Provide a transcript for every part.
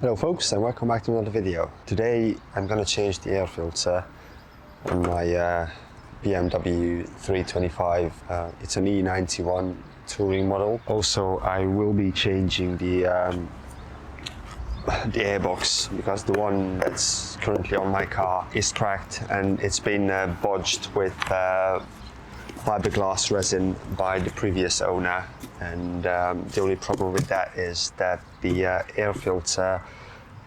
Hello folks, and welcome back to another video. Today I'm going to change the air filter on my BMW 325. It's an E91 touring model. Also I will be changing the airbox because the one that's currently on my car is cracked and it's been bodged with fiberglass resin by the previous owner, and the only problem with that is that the air filter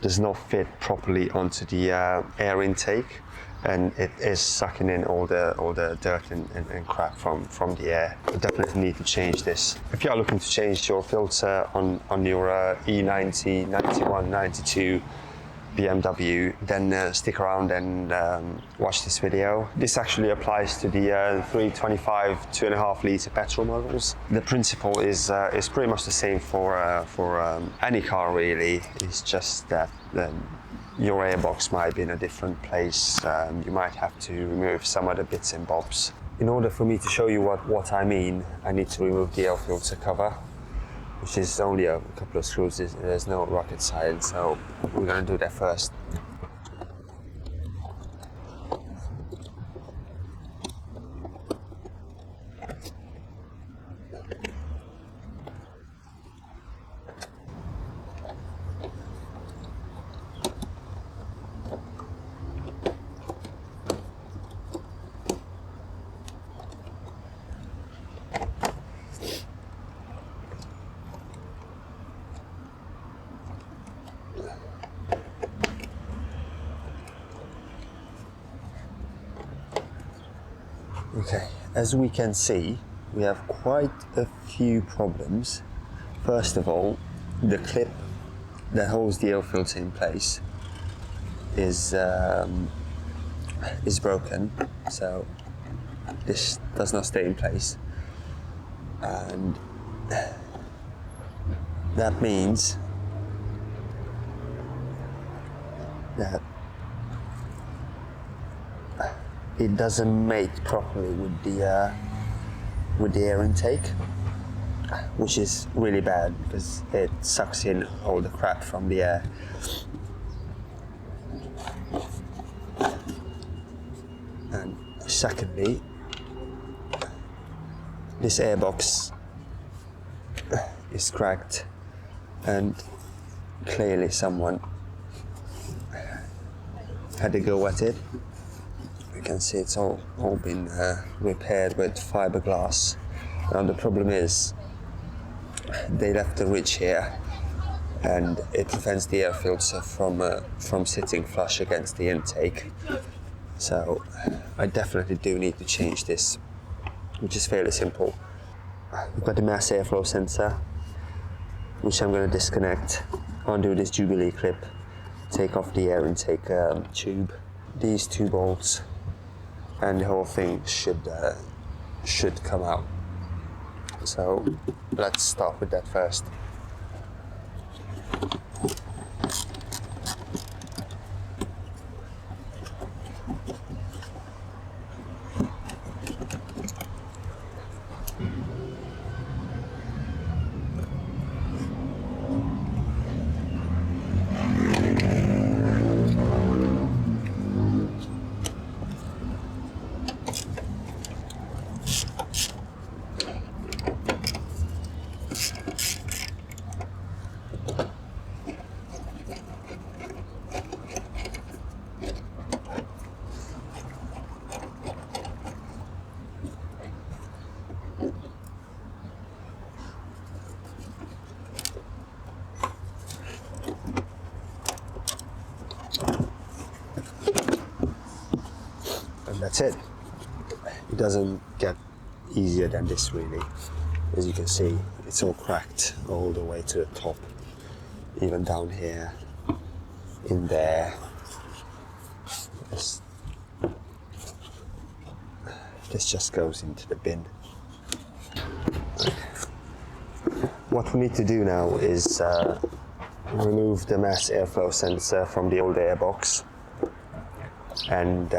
does not fit properly onto the air intake, and it is sucking in all the dirt and crap from the air. I definitely need to change this. If you are looking to change your filter on your E90, 91, 92 BMW, then stick around and watch this video. This actually applies to the 325 2.5 litre petrol models. The principle is pretty much the same for any car really. It's just that your airbox might be in a different place. You might have to remove some other bits and bobs. In order for me to show you what I mean, I need to remove the air filter cover, which is only a couple of screws. There's no rocket science, so we're going to do that first. Okay, as we can see, we have quite a few problems. First of all, the clip that holds the air filter in place is broken, so this does not stay in place, and that means that it doesn't mate properly with the air intake, which is really bad because it sucks in all the crap from the air. And secondly, this airbox is cracked, and clearly someone had to go at it. You can see it's all been repaired with fiberglass. Now the problem is they left the ridge here, and it prevents the air filter from sitting flush against the intake. So I definitely do need to change this, which is fairly simple. We've got the mass airflow sensor, which I'm going to disconnect, undo this Jubilee clip, take off the air intake tube, these two bolts, and the whole thing should come out. So let's start with that first. And that's it. It doesn't get easier than this really. As you can see, it's all cracked all the way to the top, even down here, in there. This just goes into the bin. What we need to do now is remove the mass airflow sensor from the old airbox and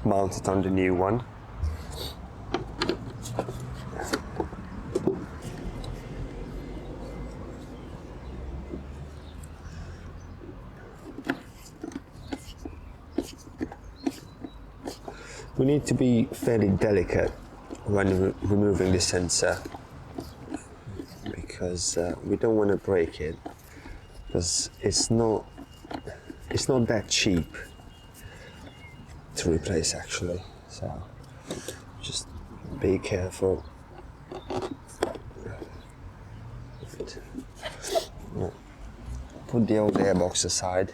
mount it on the new one. We need to be fairly delicate when removing the sensor, because we don't want to break it, because it's not that cheap to replace actually, so just be careful. Put the old airbox aside.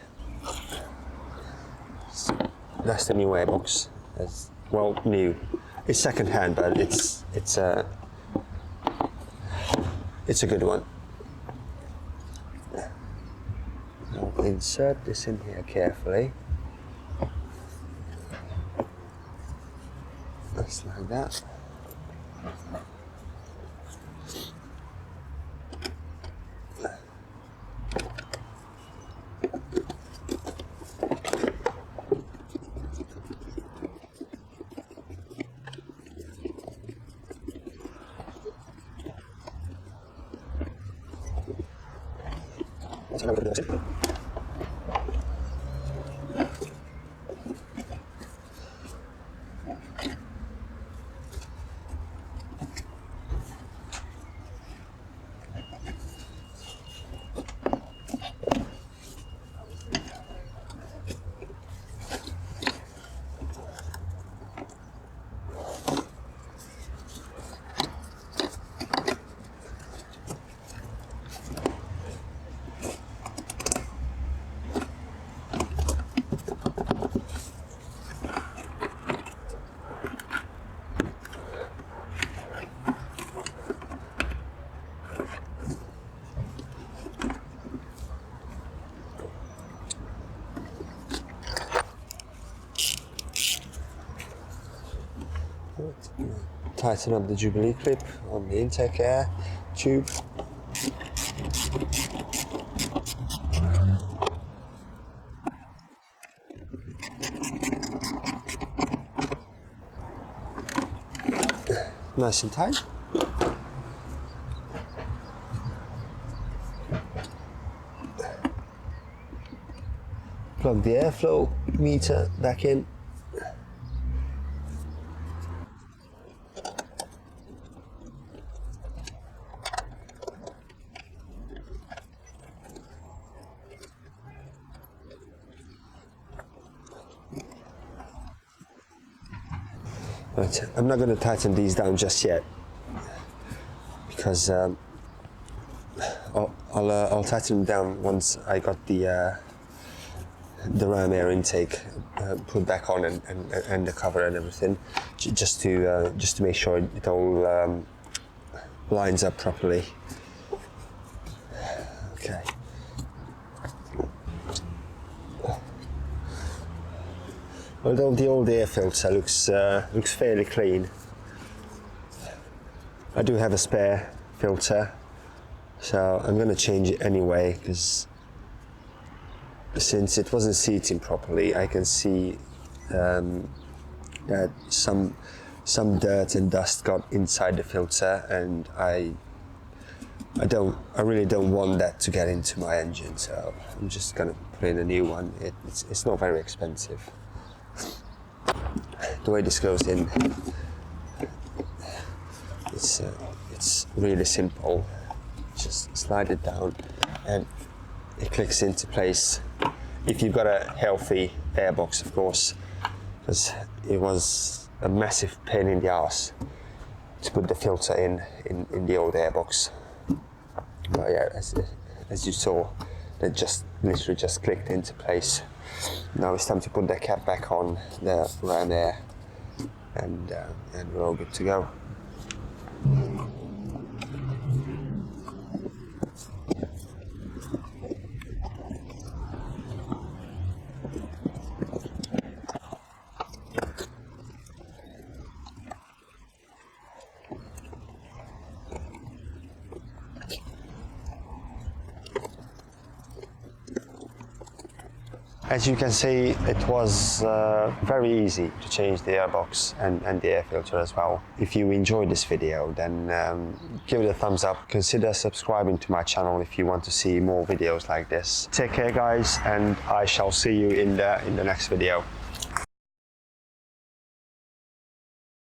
That's the new airbox. It's, well, new. It's second hand, but it's a good one. Now insert this in here carefully. Just like that. Tighten up the Jubilee clip on the intake air tube. Nice and tight. Plug the airflow meter back in. But I'm not going to tighten these down just yet, because I'll tighten them down once I got the ram air intake put back on and the cover and everything, just to make sure it all lines up properly. Okay. Although the old air filter looks fairly clean, I do have a spare filter, so I'm going to change it anyway, because since it wasn't seating properly, I can see that some dirt and dust got inside the filter, and I really don't want that to get into my engine, so I'm just going to put in a new one. It's not very expensive. The way this goes in, it's really simple. Just slide it down and it clicks into place. If you've got a healthy airbox, of course, because it was a massive pain in the ass to put the filter in the old airbox. But yeah, as you saw, it literally just clicked into place. Now it's time to put the cap back on the ram air, and we're all good to go. As you can see, it was very easy to change the airbox and the air filter as well. If you enjoyed this video, then give it a thumbs up. Consider subscribing to my channel if you want to see more videos like this. Take care guys, and I shall see you in the next video.